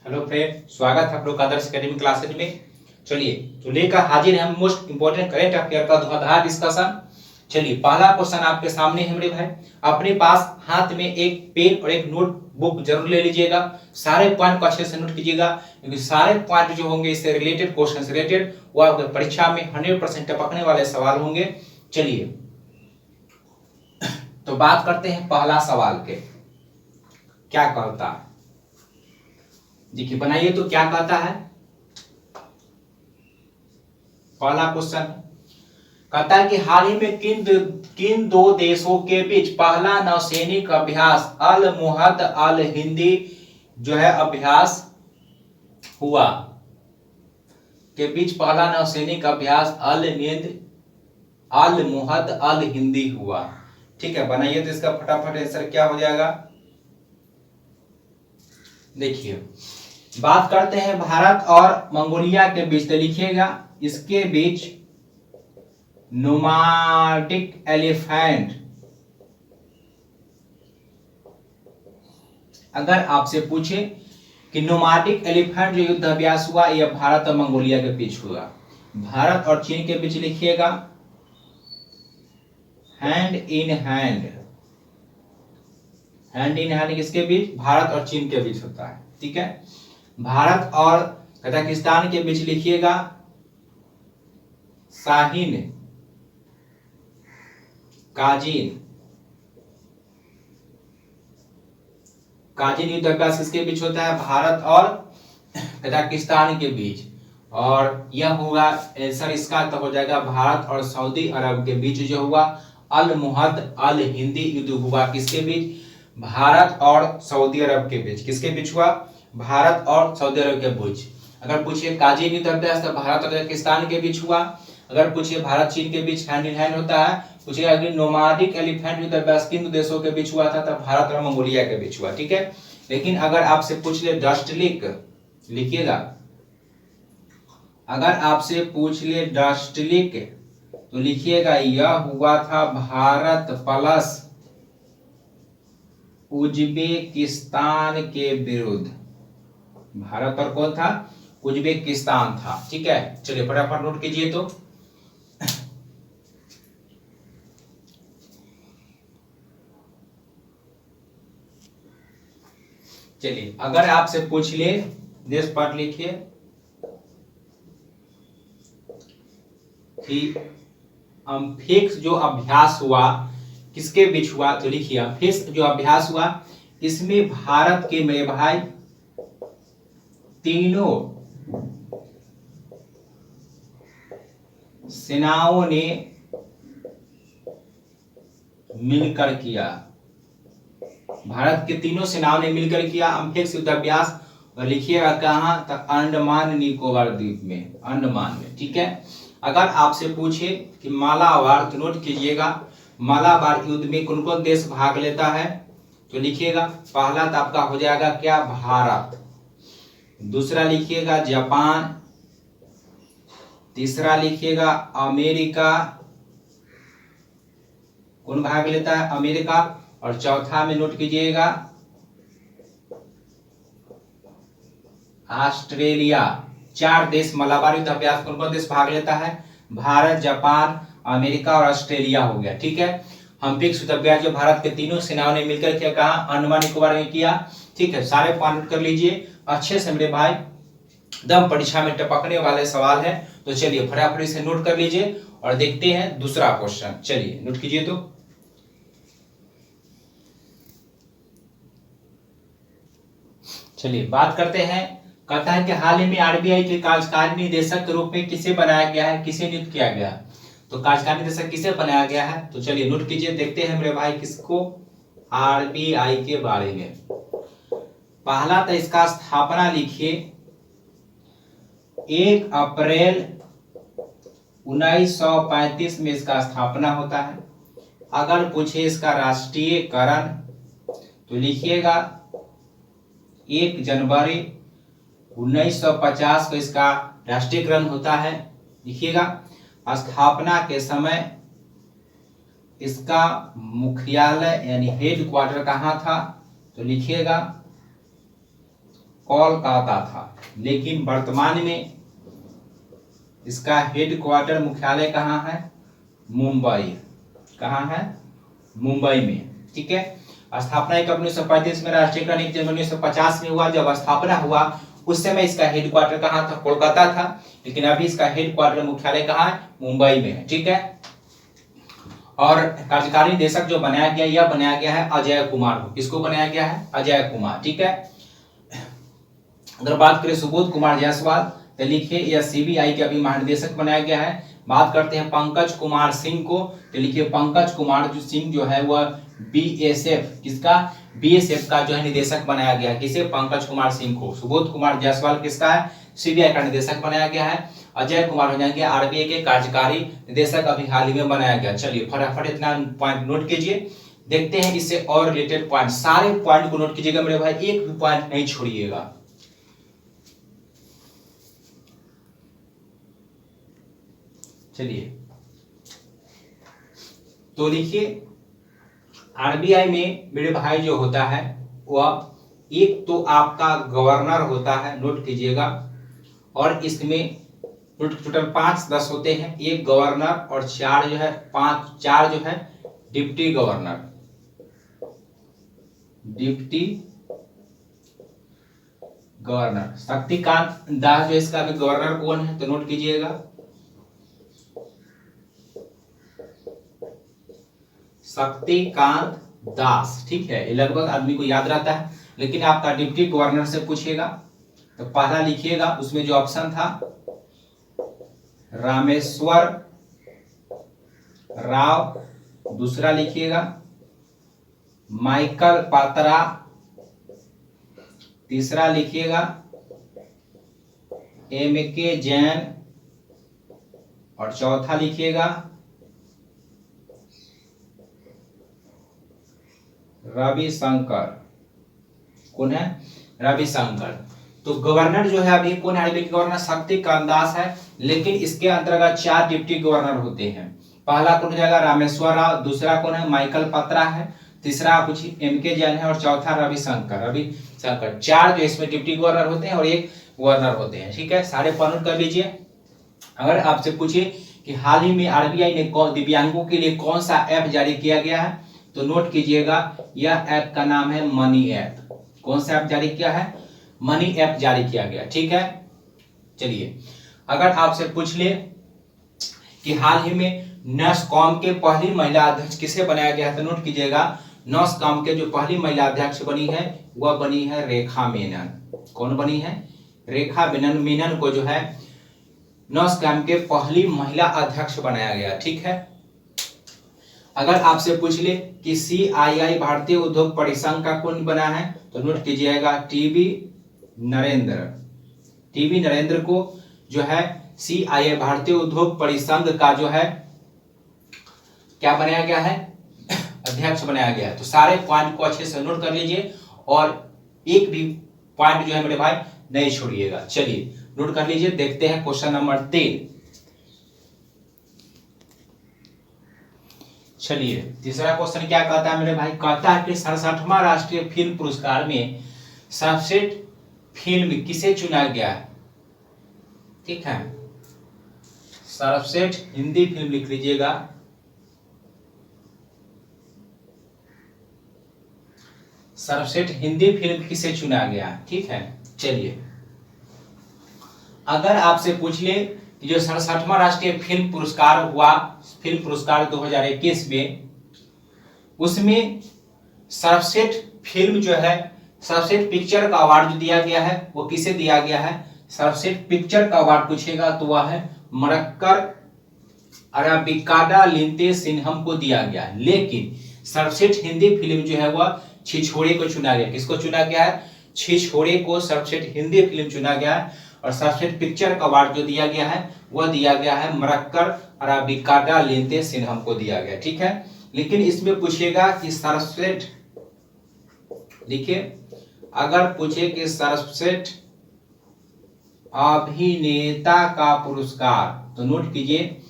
Hello friend, स्वागत है आप लोग का आदर्श एकेडमी क्लासेज में। चलिए तो लेकर हाजिर हैं हम मोस्ट इंपोर्टेंट करेंट अफेयर का धुआंधार डिस्कशन। चलिए पहला क्वेश्चन आपके सामने है मेरे भाई। अपने पास हाथ में एक पेन और एक नोटबुक जरूर ले लीजिएगा। सारे पॉइंट को अच्छे से नोट कीजिएगा, क्योंकि सारे पॉइंट जो होंगे इससे रिलेटेड, क्वेश्चन से रिलेटेड, वो आपके परीक्षा में 100% टपकने वाले सवाल होंगे। चलिए तो बात करते हैं पहला सवाल के। क्या कहता है, देखिए बनाइए तो क्या कहता है। पहला क्वेश्चन कहता है कि हाल ही में किन दो देशों के बीच पहला नौसैनिक अभ्यास अल मुहद अल हिंदी जो है अभ्यास हुआ, के बीच पहला नौसैनिक अभ्यास अल मुहद अल हिंदी हुआ। ठीक है, बनाइए तो इसका फटाफट आंसर क्या हो जाएगा। देखिए बात करते हैं भारत और मंगोलिया के बीच, तो लिखिएगा इसके बीच नोमाडिक एलिफेंट। अगर आपसे पूछे कि नोमाडिक एलिफेंट जो युद्ध अभ्यास हुआ यह भारत और मंगोलिया के बीच हुआ, भारत और चीन के बीच, लिखिएगा hand in hand. Hand in hand किसके बीच? भारत और चीन के बीच होता है। ठीक है, भारत और कजाकिस्तान के बीच लिखिएगा शाहीन काजिन। काजिन युद्ध अभ्यास किसके बीच होता है? भारत और कजाकिस्तान के बीच। और यह होगा आंसर इसका तो हो जाएगा भारत और सऊदी अरब के बीच जो हुआ अल मुहद अल हिंदी युद्ध हुआ। किसके बीच? भारत और सऊदी अरब के बीच। किसके बीच हुआ? भारत और सऊदी अरब के बीच। अगर पूछिए काजिन युद्ध अभ्यास तो भारत और कजाकिस्तान के बीच हुआ। अगर पूछिए भारत चीन के बीच हैंड इन हैंड होता है। पूछिए अगर नोमाडिक एलिफेंट युद्ध अभ्यास किन देशों के बीच हुआ था, तो भारत और मंगोलिया के बीच हुआ। ठीक है, लेकिन अगर आपसे पूछ ले डस्टलिक, लिखिएगा अगर आपसे पूछ ले डस्टलिक तो लिखिएगा यह हुआ था भारत प्लस उज्बेकिस्तान के विरुद्ध। भारत और कौन था? उज्बेकिस्तान था। ठीक है, चलिए फटाफट नोट कीजिए। तो चलिए अगर आपसे पूछ ले देश पाठ, लिखिए कि अम्फिक्स जो अभ्यास हुआ किसके बीच हुआ, तो लिखिए अम्फिक्स जो अभ्यास हुआ इसमें भारत के मेरे भाई तीनों सेनाओं ने मिलकर किया। भारत के तीनों सेनाओं ने मिलकर किया अम्फिक्स युद्ध अभ्यास। और लिखिएगा कहां तक? अंडमान निकोबार द्वीप में, अंडमान में। ठीक है, अगर आपसे पूछे कि मालाबार, तो नोट कीजिएगा मालाबार युद्ध में कौन कौन देश भाग लेता है, तो लिखिएगा पहला तो आपका हो जाएगा क्या? भारत। दूसरा लिखिएगा जापान। तीसरा लिखिएगा अमेरिका। कौन भाग लेता है? अमेरिका। और चौथा में नोट कीजिएगा ऑस्ट्रेलिया। 4 देश मलाबार युद्ध अभ्यास कौन कौन देश भाग लेता है? भारत, जापान, अमेरिका और ऑस्ट्रेलिया हो गया। ठीक है, अम्फिक्स युद्ध अभ्यास जो भारत के तीनों सेनाओं ने मिलकर किया, कहा? अंडमान निकोबार में किया। ठीक है, सारे पॉइंट नोट कर लीजिए अच्छे से मेरे भाई, एकदम परीक्षा में टपकने वाले सवाल है। तो चलिए फटाफट इसे नोट कर लीजिए और देखते हैं दूसरा क्वेश्चन। चलिए नोट कीजिए। तो चलिए बात करते हैं। कहता है कि हाल ही में आरबीआई के कार्यकारी निदेशक के रूप में किसे बनाया गया है, किसे नियुक्त किया गया? तो कार्यकारी निदेशक किसे बनाया गया है, तो चलिए नोट कीजिए। देखते हैं मेरे भाई किसको, आरबीआई के बारे में। पहला तो इसका स्थापना लिखिए 1 अप्रैल 1935 में इसका स्थापना होता है। अगर पूछे इसका राष्ट्रीयकरण तो लिखिएगा 1 जनवरी 1950 को इसका राष्ट्रीयकरण होता है। लिखिएगा स्थापना के समय इसका मुख्यालय यानी हेड क्वार्टर कहाँ था, तो लिखिएगा कोलकाता था, लेकिन वर्तमान में इसका हेडक्वार्टर मुख्यालय कहाँ है? मुंबई। कहाँ है? मुंबई में। ठीक है। स्थापना एक 1935 में, राष्ट्रीयकरण 1 जनवरी 1950 में हुआ। जब स्थापना हुआ उस समय इसका हेडक्वार्टर कहाँ था? कोलकाता था, लेकिन अभी इसका हेडक्वार्टर मुख्यालय कहाँ है? मुंबई में है। ठीक है। और कार्यकारी निदेशक जो बनाया गया, यह बनाया गया है अजय कुमार को। किसको बनाया गया है? अजय कुमार। ठीक है। अगर बात करें सुबोध कुमार जायसवाल, तो लिखिए यह सीबीआई के अभी महानिदेशक बनाया गया है। बात करते हैं पंकज कुमार सिंह को, तो लिखिए पंकज कुमार सिंह जो है वह बीएसएफ, किसका? बीएसएफ का जो है निदेशक बनाया गया है। किसे? पंकज कुमार सिंह को। सुबोध कुमार जायसवाल किसका है? सीबीआई का निदेशक बनाया गया है। अजय कुमार हो जाएंगे आरबीआई के कार्यकारी निदेशक, अभी हाल ही में बनाया गया। चलिए फटाफट इतना पॉइंट नोट कीजिए। देखते हैं इससे और रिलेटेड पॉइंट। सारे पॉइंट को नोट कीजिएगा मेरे भाई, एक भी पॉइंट नहीं छोड़िएगा। चलिए तो लिखिए आरबीआई में मेरे भाई जो होता है वह एक तो आपका गवर्नर होता है, नोट कीजिएगा, और इसमें टोटल 5-10 होते हैं। एक गवर्नर और 4 जो है 4 जो है deputy governor. Deputy governor Shaktikanta Das जो इसका अभी गवर्नर कौन है? तो नोट कीजिएगा शक्तिकांत दास। ठीक है, ये लगभग आदमी को याद रहता है, लेकिन आपका डिप्टी गवर्नर से पूछेगा तो पहला लिखिएगा, उसमें जो ऑप्शन था रामेश्वर राव, दूसरा लिखिएगा माइकल पात्रा, तीसरा लिखिएगा एम.के. जैन, और चौथा लिखिएगा रविशंकर। कौन है? रविशंकर। तो गवर्नर जो है अभी कौन है? आरबीआई के गवर्नर शक्तिकांत दास है, लेकिन इसके अंतर्गत 4 डिप्टी गवर्नर होते हैं। पहला कौन हो जाएगा? रामेश्वर राव, दूसरा कौन है? माइकल पत्रा है, तीसरा कुछ एम.के. जैन है, और चौथा रविशंकर। 4 जो इसमें डिप्टी गवर्नर होते हैं और एक गवर्नर होते हैं। ठीक है, सारे पॉइंट कर लीजिए। अगर आपसे पूछे कि हाल ही में आरबीआई ने दिव्यांगों के लिए कौन सा ऐप जारी किया गया है, तो नोट कीजिएगा यह ऐप का नाम है मनी ऐप। कौन सा ऐप जारी किया है? मनी ऐप जारी किया गया। ठीक है। चलिए अगर आपसे पूछ ले कि हाल ही में नस्कॉम के पहली महिला अध्यक्ष किसे बनाया गया है, तो नोट कीजिएगा नस्कॉम के जो पहली महिला अध्यक्ष बनी है वह बनी है रेखा मेनन। कौन बनी है? रेखा मेनन को जो है नस्कॉम के पहली महिला अध्यक्ष बनाया गया। ठीक है। अगर आपसे पूछ ले कि सीआईआई भारतीय उद्योग परिसंघ का कौन बना है, तो नोट कीजिएगा टीबी नरेंद्र को जो है सीआईआई भारतीय उद्योग परिसंघ का जो है क्या बनाया गया है? अध्यक्ष बनाया गया है। तो सारे पॉइंट को अच्छे से नोट कर लीजिए और एक भी पॉइंट जो है मेरे भाई नहीं छोड़िएगा। चलिए नोट कर लीजिए। देखते हैं क्वेश्चन नंबर 3। चलिए तीसरा क्वेश्चन क्या कहता है मेरे भाई? कहता है कि 67वां राष्ट्रीय फिल्म पुरस्कार में सर्वश्रेष्ठ फिल्म किसे चुना गया है? ठीक है, सर्वश्रेष्ठ हिंदी फिल्म लिख लीजिएगा। सर्वश्रेष्ठ हिंदी फिल्म किसे चुना गया? ठीक है। चलिए अगर आपसे पूछ ले कि जो 67वां राष्ट्रीय फिल्म पुरस्कार हुआ, फिल्म पुरस्कार 2021 में, उसमें सर्वश्रेष्ठ फिल्म जो है, सर्वश्रेष्ठ पिक्चर का अवार्ड जो दिया गया है वो किसे दिया गया है? सर्वश्रेष्ठ पिक्चर का अवार्ड पूछेगा तो वह है मरक्कर अराबिकाडा लिंते सिन्हम को दिया गया। लेकिन सर्वश्रेष्ठ हिंदी फिल्म जो है वह छिछोरे को चुना गया। किसको चुना गया है? छिछोरे को सर्वश्रेष्ठ हिंदी फिल्म चुना गया है। और सर्वश्रेष्ठ पिक्चर का अवार्ड जो दिया गया है वह दिया गया है मरक्कर अराबिकाडा लिंते सिन्हम को दिया गया। ठीक है। लेकिन इसमें पूछेगा कि सर्वश्रेष्ठ, देखिए अगर पूछे कि सर्वश्रेष्ठ अभिनेता का पुरस्कार, तो नोट कीजिए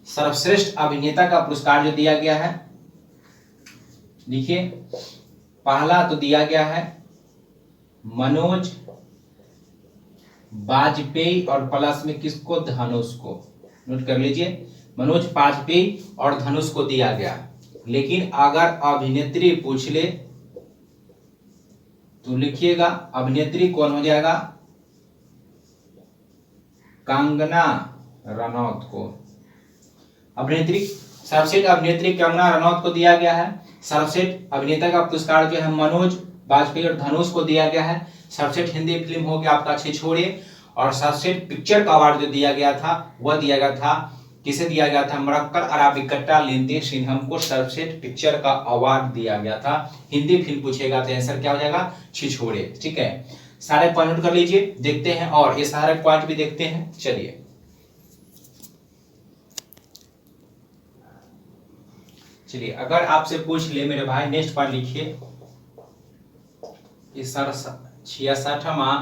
सर्वश्रेष्ठ अभिनेता का पुरस्कार जो दिया गया है, देखिए पहला तो दिया गया है मनोज वाजपेयी और प्लस में किसको, धनुष को। नोट कर लीजिए, मनोज वाजपेयी और धनुष को दिया गया। लेकिन अगर अभिनेत्री पूछ ले तो लिखिएगा अभिनेत्री कौन हो जाएगा, कंगना रनौत को। अभिनेत्री, सर्वश्रेष्ठ अभिनेत्री कंगना रनौत को दिया गया है। सर्वश्रेष्ठ अभिनेता का पुरस्कार जो है मनोज वाजपेयी और धनुष को दिया गया है। सर्वश्रेष्ठ हिंदी फिल्म हो गया आपका छिछोरे। और सर्वश्रेष्ठ पिक्चर का अवार्ड जो दिया गया था वह दिया गया था, किसे दिया गया था, मरक्कल अराबिकट्टा लिंदे सिन्हम को सर्वश्रेष्ठ पिक्चर का अवार्ड दिया गया था। हिंदी फिल्म पूछेगा तो आंसर क्या हो जाएगा, छिछोरे। ठीक है, सारे पॉइंट नोट कर लीजिए, देखते हैं और ये सारे पॉइंट भी देखते हैं। चलिए चलिए अगर आपसे पूछ ले मेरे भाई, नेक्स्ट पॉइंट लिखिए, 66वां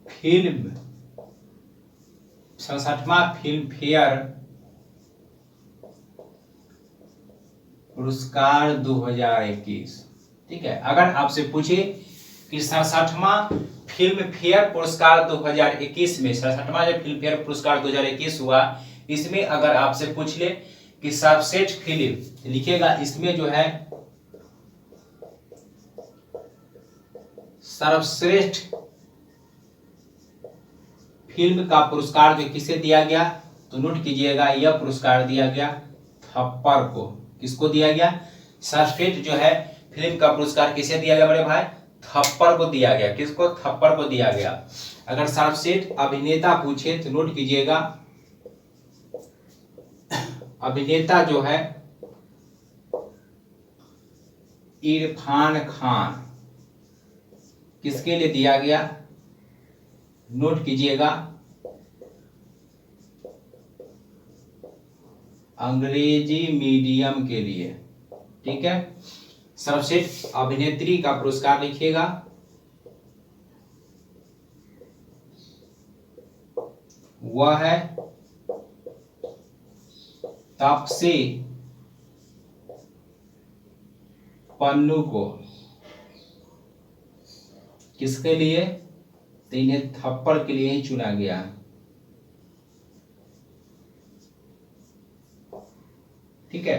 फिल्म 67वां फिल्म फेयर पुरस्कार 2021। ठीक है, अगर आपसे पूछे कि 67वां फिल्म फेयर पुरस्कार 2021 में, 67वां जो फिल्म फेयर पुरस्कार 2021 हुआ, इसमें अगर आपसे पूछ ले कि सर्वश्रेष्ठ फिल्म, लिखिएगा इसमें जो है सर्वश्रेष्ठ फिल्म का पुरस्कार जो किसे दिया गया, तो नोट कीजिएगा यह पुरस्कार दिया गया थप्पड़ को। किसको दिया गया, सर्वश्रेष्ठ जो है फिल्म का पुरस्कार किसे दिया गया मेरे भाई, थप्पड़ को दिया गया। किसको, थप्पड़ को दिया गया। अगर सर्वश्रेष्ठ अभिनेता पूछे तो नोट कीजिएगा अभिनेता जो है इरफान खान, किसके लिए दिया गया, नोट कीजिएगा अंग्रेजी मीडियम के लिए। ठीक है, सर्वश्रेष्ठ अभिनेत्री का पुरस्कार लिखिएगा वह है तापसी पन्नू को। किसके लिए, तो इन्हें थप्पड़ के लिए ही चुना गया। ठीक है,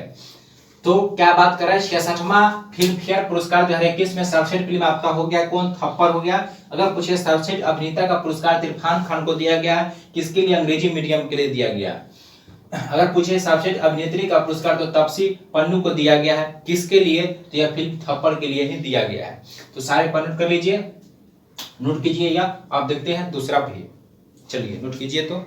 तो क्या बात कर रहे हैं, 66वां फिल्म फेयर पुरस्कार 2021 में सर्वश्रेष्ठ फिल्म आपका हो गया कौन, थप्पड़ हो गया। अगर पूछे सर्वश्रेष्ठ अभिनेता का पुरस्कार इरफान खान को दिया गया है, किसके लिए, अंग्रेजी मीडियम के लिए दिया गया। अगर पूछे सर्वश्रेष्ठ अभिनेत्री का पुरस्कार तो तापसी पन्नू को दिया गया है, किसके लिए, तो यह फिल्म थप्पड़ के लिए ही दिया गया है। तो सारे पॉइंट नोट कर लीजिए, नोट कीजिए, या आप देखते हैं दूसरा भी। चलिए नोट कीजिए, तो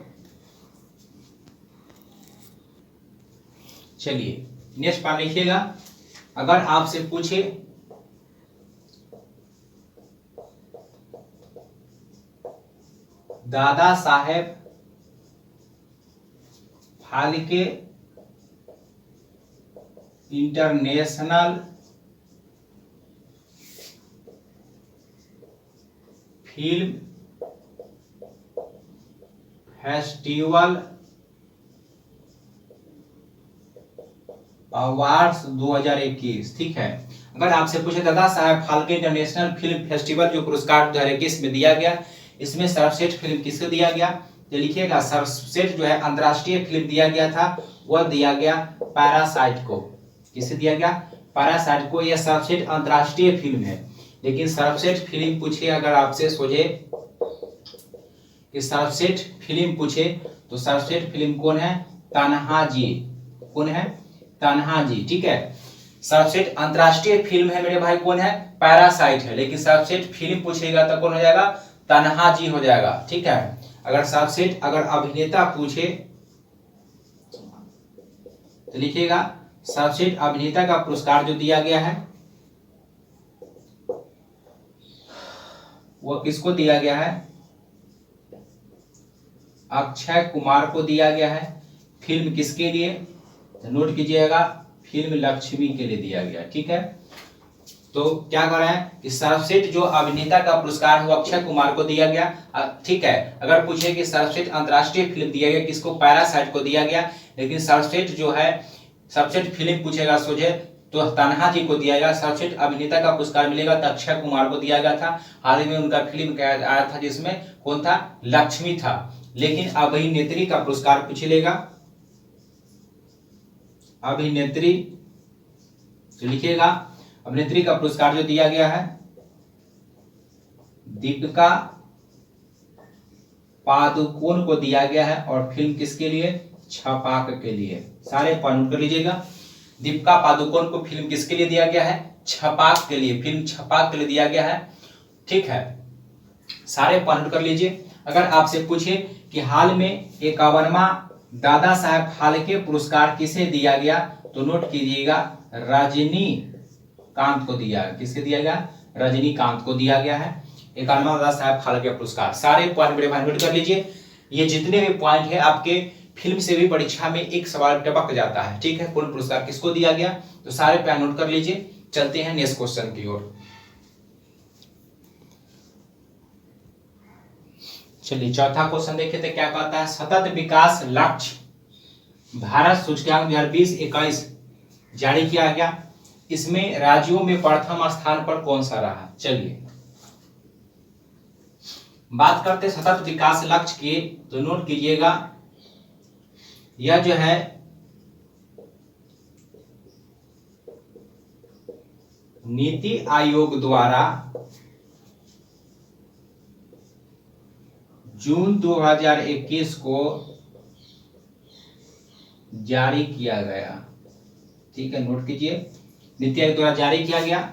चलिए नेक्स्ट पॉइंट लिखिएगा। अगर आपसे पूछे Dada Saheb Phalke international film festival awards 2021। ठीक है, अगर आपसे पूछे Dada Saheb Phalke international film festival जो पुरस्कार 2021 में दिया गया, इसमें सर्वश्रेष्ठ फिल्म किसको दिया गया, तो लिखिएगा सर्वश्रेष्ठ जो है अंतर्राष्ट्रीय फिल्म दिया गया था, वह दिया गया पैरासाइट को। किसे दिया गया, पैरासाइट को। यह सर्वश्रेष्ठ अंतर्राष्ट्रीय फिल्म है। लेकिन सर्वश्रेष्ठ फिल्म पूछे अगर आपसे सोचे कि सर्वश्रेष्ठ फिल्म पूछे तो सर्वश्रेष्ठ फिल्म कौन है, तान्हाजी। कौन है, तान्हाजी। ठीक है, सर्वश्रेष्ठ अंतर्राष्ट्रीय फिल्म है मेरे भाई कौन है, पैरासाइट है। लेकिन सर्वश्रेष्ठ फिल्म पूछेगा तो कौन हो जाएगा, तान्हाजी हो जाएगा। ठीक है, अगर सर्वश्रेष्ठ अगर अभिनेता पूछे तो लिखिएगा सर्वश्रेष्ठ अभिनेता का पुरस्कार जो दिया गया है वो किसको दिया गया है, अक्षय कुमार को दिया गया है। फिल्म किसके लिए, तो नोट कीजिएगा फिल्म लक्ष्मी के लिए दिया गया। ठीक है, तो क्या कर रहे हैं कि सर्वश्रेष्ठ जो अभिनेता का पुरस्कार है वो अक्षय कुमार को दिया गया। ठीक है, अगर पूछे कि सर्वश्रेष्ठ अंतर्राष्ट्रीय फिल्म दिया गया किसको, पैरासाइट को दिया गया। लेकिन सर्वश्रेष्ठ जो है सर्वश्रेष्ठ फिल्म पूछेगा सोझे तो तन्हा जी को दिया गया। सर्वश्रेष्ठ अभिनेता का पुरस्कार मिलेगा तो अक्षय कुमार को दिया गया था। हाल ही में उनका फिल्म आया था जिसमें कौन था, लक्ष्मी था। लेकिन अभिनेत्री का पुरस्कार पूछ लेगा, अभिनेत्री लिखिएगा। अभिनेत्री का पुरस्कार जो दिया गया है दीपिका पादुकोण को दिया गया है। और फिल्म किसके लिए, छपाक के लिए। सारे पॉइंट कर लीजिएगा। दीपिका पादुकोण को फिल्म किसके लिए दिया गया है, छपाक के लिए, फिल्म छपाक के लिए दिया गया है। ठीक है, सारे पॉइंट कर लीजिए। अगर आपसे पूछे कि हाल में 51वां दादा साहेब फाल्के पुरस्कार किसे दिया गया, तो नोट कीजिएगा रजनीकांत को दिया। किसके दिया गया, रजनीकांत को दिया गया है 51वां दादा साहेब फाल्के पुरस्कार। सारे पॉइंट मेरे भाई नोट कर लीजिए। ये जितने भी पॉइंट है आपके फिल्म से भी परीक्षा में एक सवाल टपक जाता है। ठीक है, कौन पुरस्कार किसको दिया गया, तो सारे पॉइंट नोट कर लीजिए। चलते हैं नेक्स्ट क्वेश्चन की ओर। चलिए चौथा क्वेश्चन देखे थे क्या कहता है, सतत विकास लक्ष्य भारत सूचकांक 2020-21 जारी किया गया। इसमें राज्यों में प्रथम स्थान पर कौन सा रहा। चलिए बात करते सतत विकास लक्ष्य की, तो नोट कीजिएगा यह जो है नीति आयोग द्वारा जून 2021 को जारी किया गया। ठीक है, नोट कीजिए, नीति आयोग द्वारा जारी किया गया।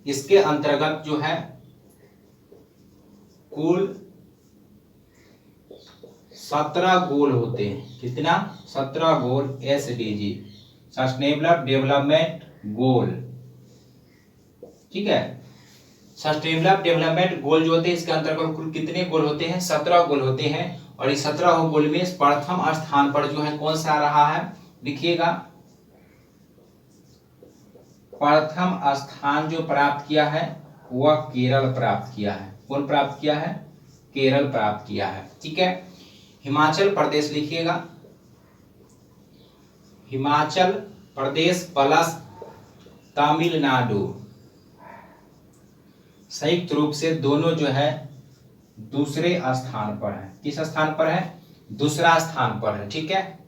इसके अंतर्गत जो है कुल 17 गोल होते हैं। कितना, 17 गोल SDG, सस्टेनेबल डेवलपमेंट गोल। ठीक है, सस्टेनेबल डेवलपमेंट गोल जो होते हैं इसके अंतर्गत कुल कितने गोल होते हैं, 17 गोल होते हैं। और इस 17 गोल में प्रथम स्थान पर जो है कौन सा रहा है, लिखिएगा प्रथम स्थान जो प्राप्त किया है वह केरल प्राप्त किया है। कौन प्राप्त किया है, केरल प्राप्त किया है। ठीक है, हिमाचल प्रदेश लिखिएगा, हिमाचल प्रदेश प्लस तमिलनाडु संयुक्त रूप से दोनों जो है दूसरे स्थान पर है। किस स्थान पर है, दूसरा स्थान पर है। ठीक है,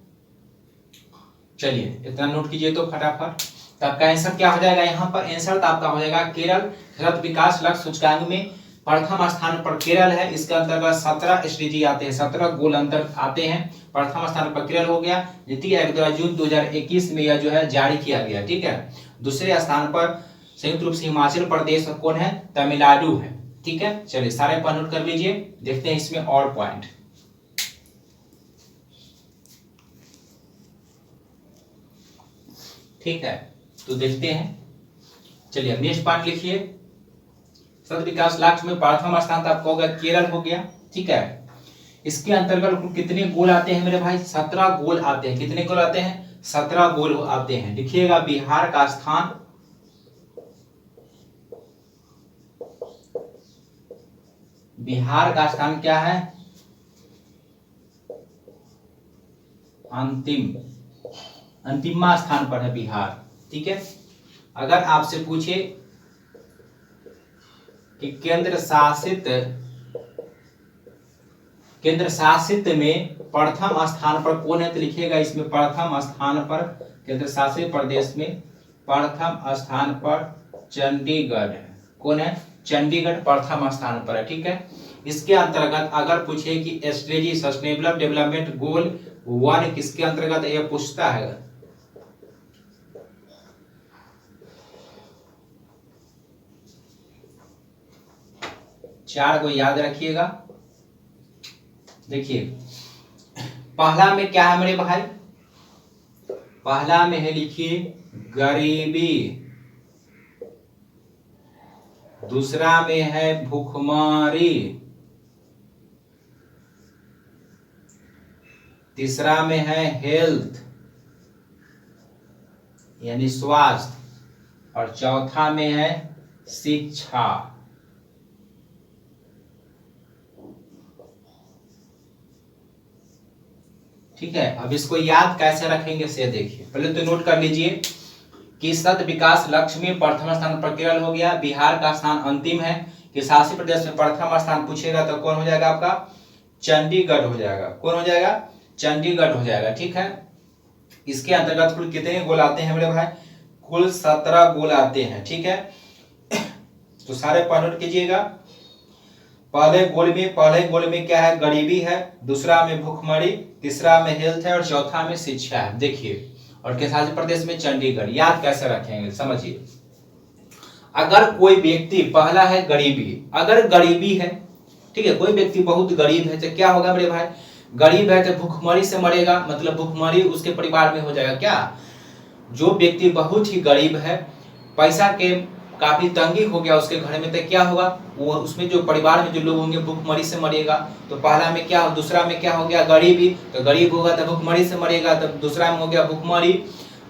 चलिए इतना नोट कीजिए तो फटाफट। तो आपका आंसर क्या हो जाएगा, यहाँ पर आंसर तो आपका हो जाएगा केरल। सतत विकास लक्ष्य सूचकांक में प्रथम स्थान पर केरल है। इसके अंतर्गत 17 SDG आते हैं, 17 गोल अंतर आते हैं। प्रथम स्थान पर केरल हो गया। नीति आयोग द्वारा जून 2021 में यह जो है जारी किया गया। ठीक है, दूसरे स्थान पर संयुक्त रूप से हिमाचल प्रदेश और कौन है, तमिलनाडु है। ठीक है, चलिए सारे पॉइंट नोट कर लीजिए। देखते हैं इसमें और पॉइंट। ठीक है, तो देखते हैं। चलिए नेक्स्ट पॉइंट लिखिए, सतत विकास लक्ष्य में प्रथम स्थान आपका होगा केरल हो गया। ठीक है, इसके अंतर्गत कितने गोल आते हैं मेरे भाई, 17 गोल आते हैं। कितने गोल आते हैं, 17 गोल आते हैं। लिखिएगा बिहार का स्थान बिहार का स्थान क्या है, अंतिमा स्थान पर है बिहार। ठीक है, अगर आपसे पूछे कि केंद्र शासित में प्रथम स्थान पर कौन है, तो लिखिएगा इसमें प्रथम स्थान पर केंद्र शासित प्रदेश में प्रथम स्थान पर चंडीगढ़ है। कौन है, चंडीगढ़ प्रथम स्थान पर है। ठीक है, इसके अंतर्गत अगर पूछे कि SDG सस्टेनेबल डेवलपमेंट गोल 1 किसके अंतर्गत यह पूछता है, चार को याद रखिएगा। देखिए पहला में क्या है मेरे भाई, पहला में है लिखिए गरीबी, दूसरा में है भूखमरी, तीसरा में है हेल्थ यानी स्वास्थ्य, और चौथा में है शिक्षा। ठीक है, अब इसको याद कैसे रखेंगे से देखिए। पहले तो नोट कर लीजिए कि शत विकास लक्ष्य में प्रथम स्थान पर केरल हो गया, बिहार का स्थान अंतिम है। कि शासी प्रदेश में प्रथम स्थान पूछेगा तो कौन हो जाएगा आपका, चंडीगढ़ हो जाएगा। कौन हो जाएगा, चंडीगढ़ हो जाएगा। ठीक है, इसके अंतर्गत कुल कितने गोल आते हैं मेरे भाई, कुल 17 गोल आते हैं। ठीक है, तो सारे पॉइंट नोट कीजिएगा। पहले गोल में क्या है, गरीबी है, दूसरा में भूखमरी, तीसरा में हेल्थ है और चौथा में शिक्षा है। देखिए, और शासी प्रदेश में चंडीगढ़। याद कैसे रखेंगे समझिए। अगर कोई व्यक्ति, पहला है गरीबी, अगर गरीबी है, ठीक है, कोई व्यक्ति बहुत गरीब है तो क्या होगा मेरे भाई, गरीब है तो भूखमरी से मरेगा, मतलब भूखमरी उसके परिवार में हो जाएगा। क्या, जो व्यक्ति बहुत ही गरीब है, पैसा के काफी तंगी हो गया उसके घर में, तो क्या होगा, वो उसमें जो परिवार में जो लोग होंगे भूखमरी से मरेगा। तो पहला में क्या, दूसरा में क्या हो गया, गरीबी, तो गरीब होगा तो भूखमरी से मरेगा, तो दूसरा में हो गया भूखमरी।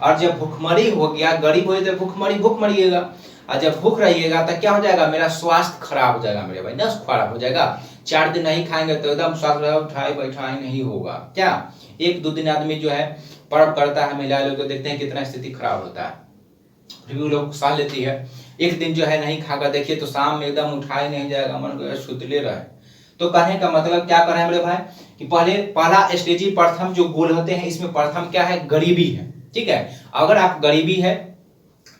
और जब भूखमरी हो गया, गरीब हो तो भूख मरिएगा, और जब भूख रहिएगा तो क्या हो जाएगा, मेरा स्वास्थ्य खराब हो जाएगा मेरे भाई, ना खराब हो जाएगा। 4 दिन नहीं खाएंगे तो एकदम स्वास्थ्य उठाई बैठाई नहीं होगा। क्या, 1-2 दिन आदमी जो है पर्व करता है, महिला लोग को देखते हैं कितना स्थिति खराब होता है, फिर भी लोग सह लेती है। एक दिन जो है नहीं खाकर देखिए तो शाम में एकदम उठाई नहीं जाएगा, मन को सुतले रहे। तो कहने का मतलब क्या कर रहे हैं मेरे भाई, कि पहला स्टेजी प्रथम जो गोल होते हैं, इसमें प्रथम क्या है, गरीबी है। ठीक है, अगर आप गरीबी है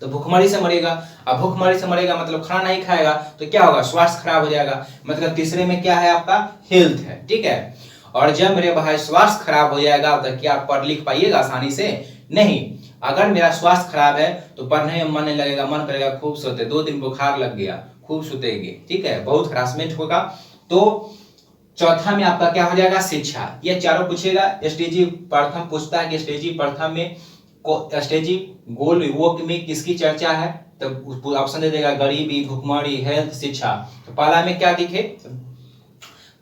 तो भूखमरी से मरेगा, अब भूखमरी से मरेगा मतलब खाना नहीं खाएगा तो क्या होगा, स्वास्थ्य खराब हो जाएगा। मतलब तीसरे में क्या है आपका, हेल्थ है। ठीक है, और जब मेरे भाई स्वास्थ्य खराब हो जाएगा तो क्या आप पढ़ लिख पाइएगा आसानी से, नहीं। अगर मेरा स्वास्थ्य खराब है तो पढ़ने में मन नहीं लगेगा, मन करेगा खूब सोते, 2 दिन बुखार लग गया खूब सुतेंगे। ठीक है, बहुत हरासमेंट होगा। तो चौथा में आपका क्या हो जाएगा, शिक्षा। ये चारों पूछेगा। स्टेजी प्रथम पूछता है कि स्टेजी प्रथम में स्टेजी गोल वो में किसकी चर्चा है, तो ऑप्शन दे देगा गरीबी, भुखमरी, हेल्थ, शिक्षा। तो पहला में क्या दिखे,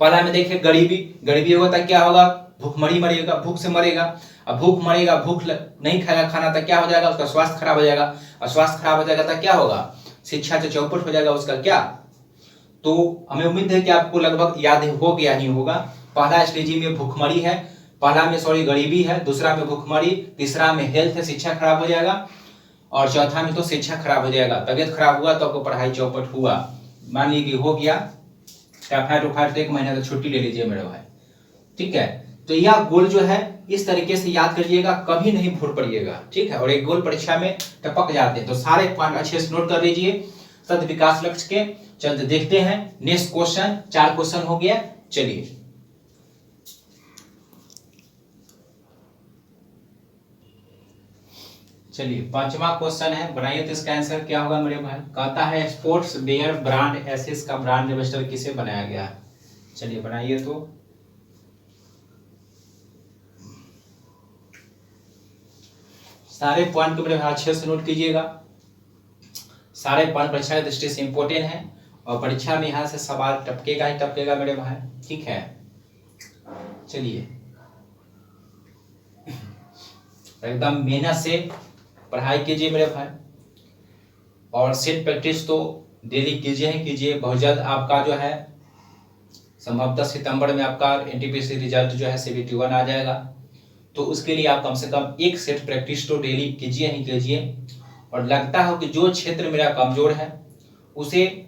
पहला में देखिए गरीबी होगा तो क्या होगा, भूखमरी मरेगा, भूख से मरेगा। अब भूख मरेगा, भूख नहीं खाएगा खाना तो क्या हो जाएगा, उसका स्वास्थ्य खराब हो जाएगा, और स्वास्थ्य खराब हो जाएगा तो क्या होगा, शिक्षा से चौपट हो जाएगा उसका। क्या, तो हमें उम्मीद है कि आपको लगभग याद हो गया ही होगा। पहला स्टेजी में भूखमरी है, पहला में गरीबी है, दूसरा में भूखमरी, तीसरा में हेल्थ है, शिक्षा खराब हो जाएगा, और चौथा में तो शिक्षा खराब हो जाएगा। तबियत खराब हुआ तो आपको पढ़ाई चौपट हुआ, मान लीजिए कि हो गया टाइफाइड तो 1 महीने तो छुट्टी ले लीजिए मेरे भाई। ठीक है, तो यह गोल जो है इस तरीके से याद करिएगा, कभी नहीं भूल पड़िएगा। ठीक है, और एक गोल परीक्षा में टपक जाते हैं। तो सारे पॉइंट अच्छे से नोट कर लीजिए शत विकास लक्ष्य के। चलते देखते हैं नेक्स्ट क्वेश्चन। 4 क्वेश्चन हो गया, चलिए चलिए 5वां क्वेश्चन है, बनाइए तो इसका आंसर क्या होगा मेरे भाई। कहता है स्पोर्ट्स वेयर ब्रांड एसिस का ब्रांड एम्बेसडर किसे बनाया गया है। चलिए बनाइए। तो सारे पॉइंट को मेरे भाई अच्छे से नोट कीजिएगा। सारे पॉइंट परीक्षा की दृष्टि से इंपॉर्टेंट है, और परीक्षा में यहाँ से सवाल टपकेगा ही टपकेगा मेरे भाई। ठीक है, चलिए एकदम मेहनत से पढ़ाई कीजिए मेरे भाई, और सेट प्रैक्टिस तो डेली कीजिए ही कीजिए। बहुत जल्द आपका जो है संभवतः सितंबर में आपका एनटीपीसी रिजल्ट जो है CBT 1 आ जाएगा। तो उसके लिए आप कम से कम 1 सेट प्रैक्टिस तो डेली कीजिए ही कीजिए। और लगता है कि जो क्षेत्र मेरा कमजोर है उसे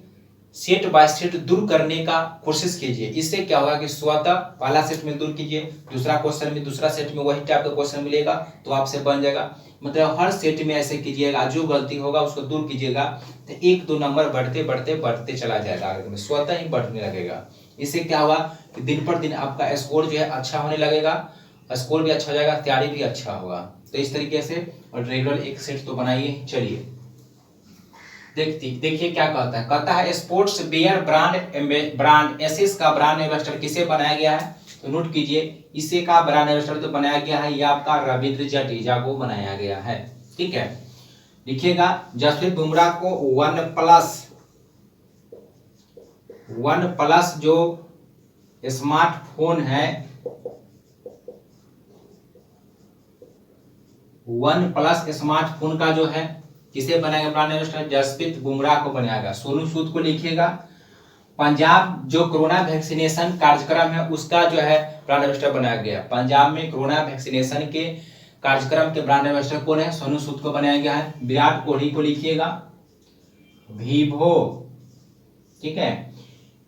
सेट बाय सेट दूर करने का कोशिश कीजिए। इससे क्या होगा कि स्वतः पहला सेट में दूर कीजिए, दूसरा क्वेश्चन में, दूसरा सेट में वही टाइप का क्वेश्चन मिलेगा तो आपसे बन जाएगा। मतलब हर सेट में ऐसे कीजिएगा, जो गलती होगा उसको दूर कीजिएगा, तो 1-2 नंबर बढ़ते चला जाएगा, आगे में स्वतः ही बढ़ने लगेगा। इससे क्या होगा कि दिन पर दिन आपका स्कोर जो है अच्छा होने लगेगा, स्कोर भी अच्छा हो जाएगा, तैयारी भी अच्छा होगा। तो इस तरीके से और रेगुलर 1 सेट तो बनाइए। चलिए देखिए क्या कहता है स्पोर्ट्स वेयर ब्रांड एसिस का ब्रांड एम्बेसडर किसे बनाया गया है। तो नोट कीजिए, इसे का ब्रांड एम्बेसडर तो बनाया गया है, ये आपका रविंद्र जडेजा को बनाया गया है। ठीक है, लिखिएगा जसप्रीत बुमराह को वन प्लस जो स्मार्टफोन है, OnePlus स्मार्टफोन का जो है किसे बनाएगा ब्रांड एम्बेसडर, जसप्रीत बुमराह को बनाएगा। सोनू सूद को लिखिएगा पंजाब जो कोरोना वैक्सीनेशन कार्यक्रम है उसका जो है ब्रांड एम्बेसडर बनाया गया। पंजाब में कोरोना वैक्सीनेशन के कार्यक्रम के ब्रांड एम्बेसडर कौन है? सोनू सूद को बनाया गया है। विराट कोहली को लिखिएगा, वीवो, ठीक है,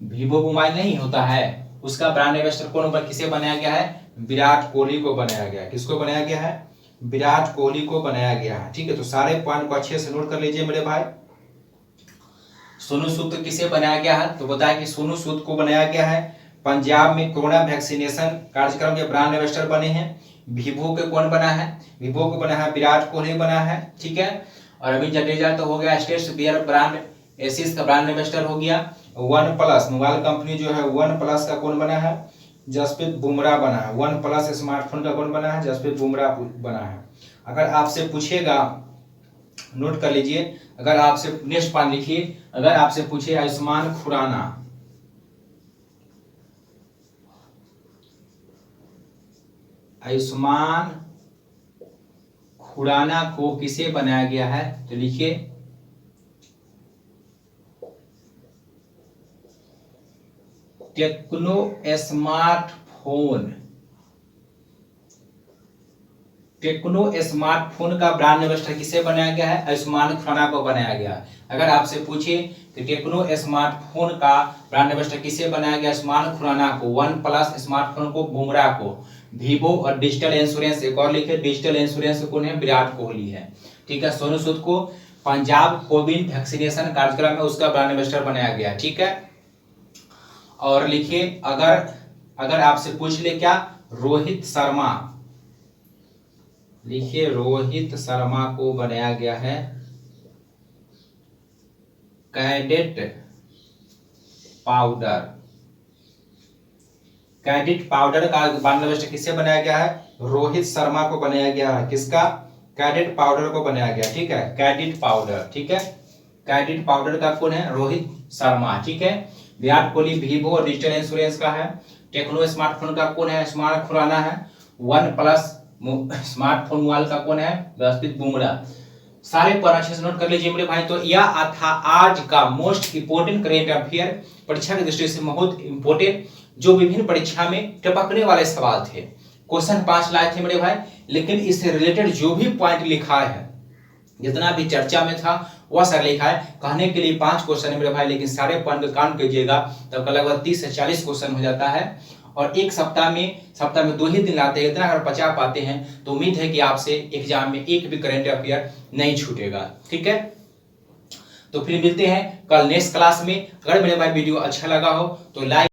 वीवो मोबाइल नहीं होता है, उसका ब्रांड एम्बेसडर कौन किसे बनाया गया है? विराट कोहली को बनाया गया है। किसको बनाया गया है? विराट कोहली को बनाया गया है। ठीक है, तो सारे पॉइंट को अच्छे से नोट कर लीजिए मेरे भाई। सोनू सूद किसे बनाया गया है? तो बताया कि सोनू सूद को बनाया गया है। पंजाब में कोरोना वैक्सीनेशन कार्यक्रम के ब्रांड एम्बेसडर बने हैं। वीवो के कौन बना है? वीवो को बना है विराट कोहली बना है। ठीक है, और रविंद्र जडेजा तो हो गया। स्टेट्स बियर ब्रांड एसिस का ब्रांड एम्बेसडर हो गया। वन प्लस मोबाइल कंपनी जो है वन प्लस का कौन बना है? जसप्रीत बुमराह बना है। वन प्लस स्मार्टफोन का कौन बना है? जसप्रीत बुमराह बना है। अगर आपसे पूछेगा, नोट कर लीजिए, अगर आपसे नेक्स्ट पॉइंट लिखिए, अगर आपसे पूछे आयुष्मान खुराना, आयुष्मान खुराना को किसे बनाया गया है? तो लिखिए टेक्नो स्मार्टफोन, टेक्नो स्मार्टफोन का ब्रांड एम्बेसडर किसे बनाया गया है? आयुष्मान खुराना को बनाया गया। अगर आपसे पूछे कि टेक्नो स्मार्टफोन का ब्रांड एम्बेसडर किसे बनाया गया? आयुष्मान खुराना को। वन प्लस स्मार्टफोन को बुमराह को। वीवो और डिजिटल इंश्योरेंस एक और लिखे, डिजिटल इंश्योरेंस कौन है? विराट कोहली है। ठीक है, सोनू सूद को पंजाब कोविड वैक्सीनेशन कार्यक्रम में उसका ब्रांड एम्बेसडर बनाया गया। ठीक है, और लिखिए, अगर आपसे पूछ ले क्या? रोहित शर्मा, लिखिए रोहित शर्मा को बनाया गया है कैडेट पाउडर। कैडेट पाउडर का ब्रांड एम्बेसडर किससे बनाया गया है? रोहित शर्मा को बनाया गया है। किसका? कैडेट पाउडर को बनाया गया। ठीक है, कैडेट पाउडर। ठीक है, कैडेट पाउडर का कौन है? रोहित शर्मा। ठीक है, विराट कोहली वीवो और डिजिटल इंश्योरेंस का है। टेक्नो स्मार्टफोन का कौन है? आयुष्मान खुराना है। वन प्लस स्मार्टफोन मोबाइल का कौन है? जसप्रीत बुमराह। सारे पर अच्छे से नोट कर लीजिए मेरे भाई। तो यह था आज का मोस्ट इंपोर्टेंट करेंट अफेयर, परीक्षा की दृष्टि से बहुत इंपोर्टेंट, जो विभिन्न परीक्षा में टपकने वाले सवाल थे। क्वेश्चन 5 लाए थे मेरे भाई, लेकिन इससे रिलेटेड जो भी पॉइंट लिखा है, जितना भी चर्चा में था वह सर लिखा है। कहने के लिए 5 क्वेश्चन है मेरे भाई, लेकिन सारे पॉइंट का काउंट कीजिएगा तब लगभग 30 से 40 क्वेश्चन हो जाता है। और एक सप्ताह में 2 ही दिन लाते हैं, इतना अगर बचा पाते हैं तो उम्मीद है कि आपसे एग्जाम में एक भी करंट अफेयर नहीं छूटेगा। ठीक है, तो फिर मिलते हैं कल नेक्स्ट क्लास में। अगर मेरे भाई वीडियो अच्छा लगा हो तो लाइक